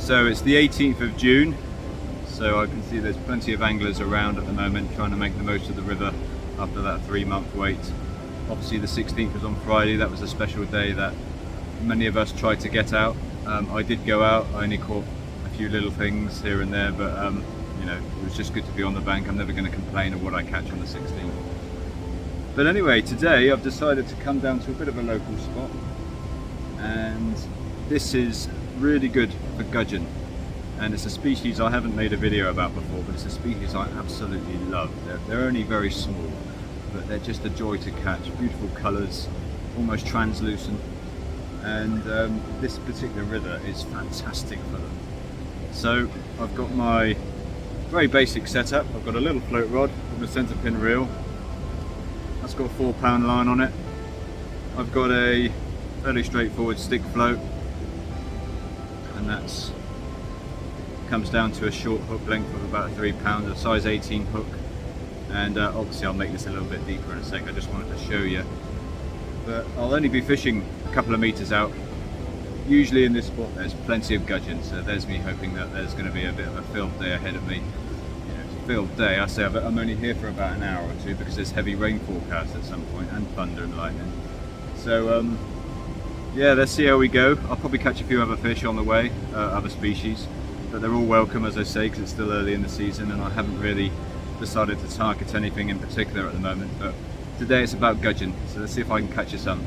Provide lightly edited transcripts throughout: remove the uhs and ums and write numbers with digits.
So it's the 18th of June, so I can see there's plenty of anglers around at the moment trying to make the most of the river after that 3-month wait. Obviously the 16th was on Friday. That was a special day that many of us tried to get out. I did go out. I only caught a few little things here and there, but you know, it was just good to be on the bank. I'm never going to complain of what I catch on the 16th. But anyway, today I've decided to come down to a bit of a local spot, and this is really good for gudgeon, and it's a species I haven't made a video about before, but it's a species I absolutely love. They're only very small, but they're just a joy to catch. Beautiful colours, almost translucent, and this particular river is fantastic for them. So I've got my very basic setup. I've got a little float rod with a centre pin reel. That's got a 4-pound line on it. I've got a fairly straightforward stick float, and that's comes down to a short hook length of about 3 pounds, a size 18 hook, and obviously I'll make this a little bit deeper in a sec. I just wanted to show you, but I'll only be fishing a couple of meters out. Usually in this spot there's plenty of gudgeon, so there's me hoping that there's going to be a bit of a filled day ahead of me. You know, it's a filled day. I say I'm only here for about an hour or two because there's heavy rain forecast at some point, and thunder and lightning. So yeah, let's see how we go. I'll probably catch a few other fish on the way, other species, but they're all welcome, as I say, because it's still early in the season and I haven't really decided to target anything in particular at the moment. But today it's about gudgeon, so let's see if I can catch you some.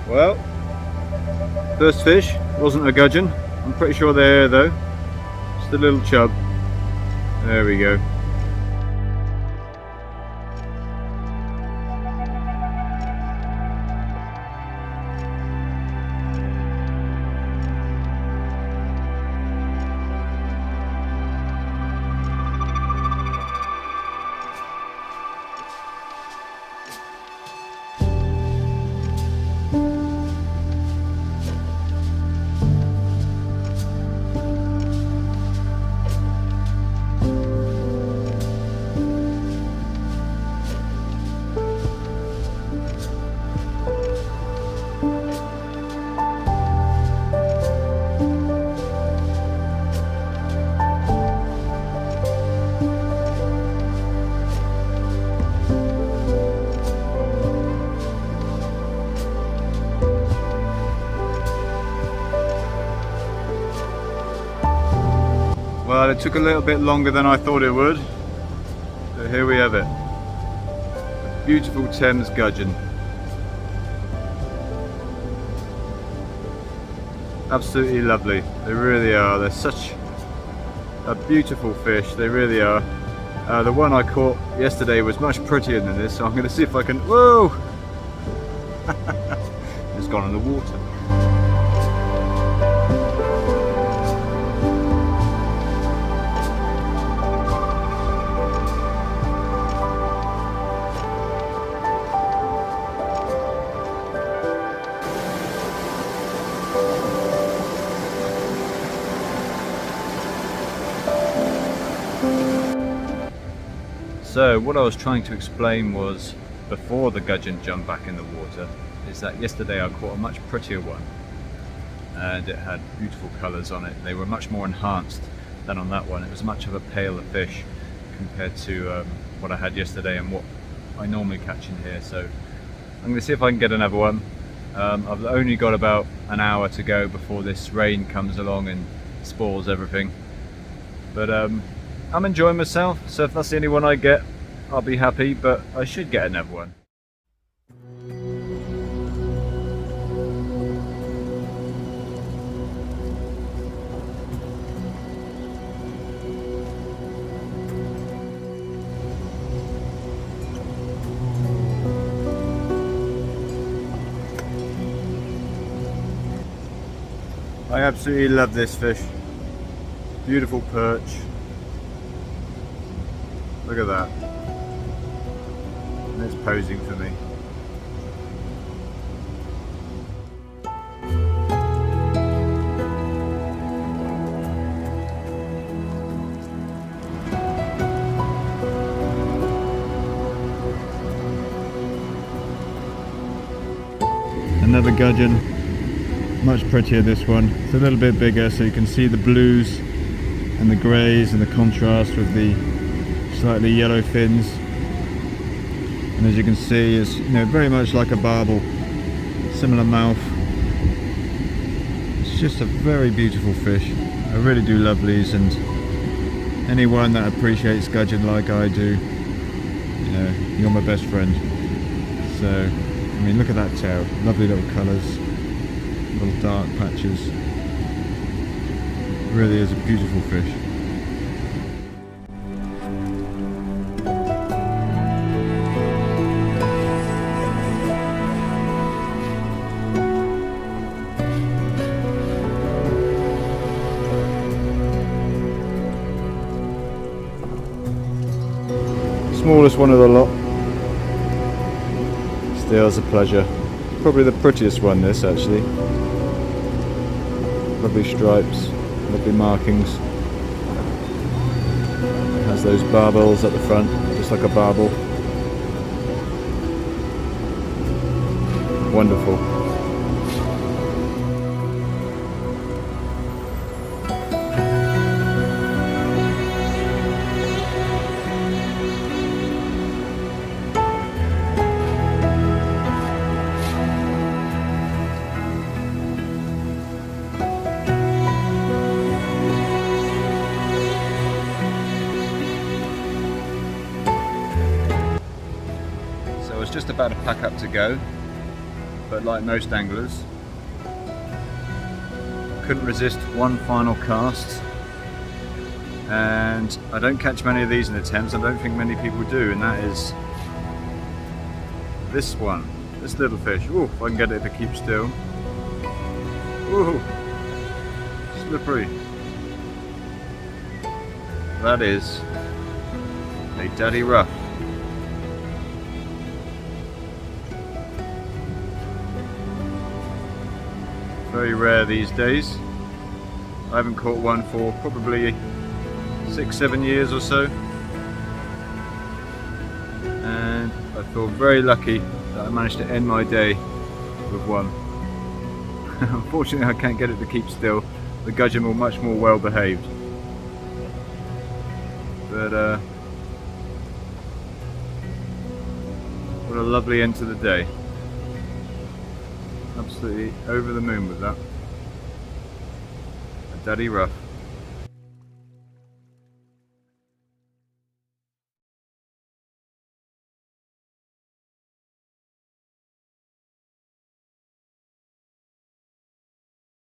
Well, first fish wasn't a gudgeon. I'm pretty sure they're here though. Just a little chub. There we go. Well, it took a little bit longer than I thought it would, but here we have it. A beautiful Thames gudgeon. Absolutely lovely. They really are. They're such a beautiful fish. They really are. The one I caught yesterday was much prettier than this, so I'm going to see if I can... Whoa! It's gone in the water. So what I was trying to explain was, before the gudgeon jumped back in the water, is that yesterday I caught a much prettier one, and it had beautiful colours on it. They were much more enhanced than on that one. It was much of a paler fish compared to what I had yesterday and what I normally catch in here. So I'm going to see if I can get another one. I've only got about an hour to go before this rain comes along and spoils everything. But I'm enjoying myself, so if that's the only one I get, I'll be happy, but I should get another one. I absolutely love this fish. Beautiful perch. Look at that. And it's posing for me. Another gudgeon. Much prettier, this one. It's a little bit bigger, so you can see the blues and the greys and the contrast with the slightly yellow fins. And as you can see, it's very much like a barbel, similar mouth. It's just a very beautiful fish. I really do love these, and anyone that appreciates gudgeon like I do, you're my best friend. So, I mean, look at that tail, lovely little colours. Little dark patches. It really is a beautiful fish. Smallest one of the lot. Still, it's a pleasure. Probably the prettiest one, this actually. Lovely stripes, lovely markings. It has those barbels at the front, just like a barbel. Wonderful. Just about to pack up to go, but like most anglers, couldn't resist one final cast. And I don't catch many of these in the Thames. I don't think many people do, and that is this one, this little fish. Ooh, if I can get it to keep still. Ooh, slippery. That is a daddy rough. Very rare these days. I haven't caught one for probably 6-7 years or so, and I feel very lucky that I managed to end my day with one. Unfortunately, I can't get it to keep still. The gudgeon were much more well behaved, but what a lovely end to the day. Absolutely over the moon with that. A daddy rough.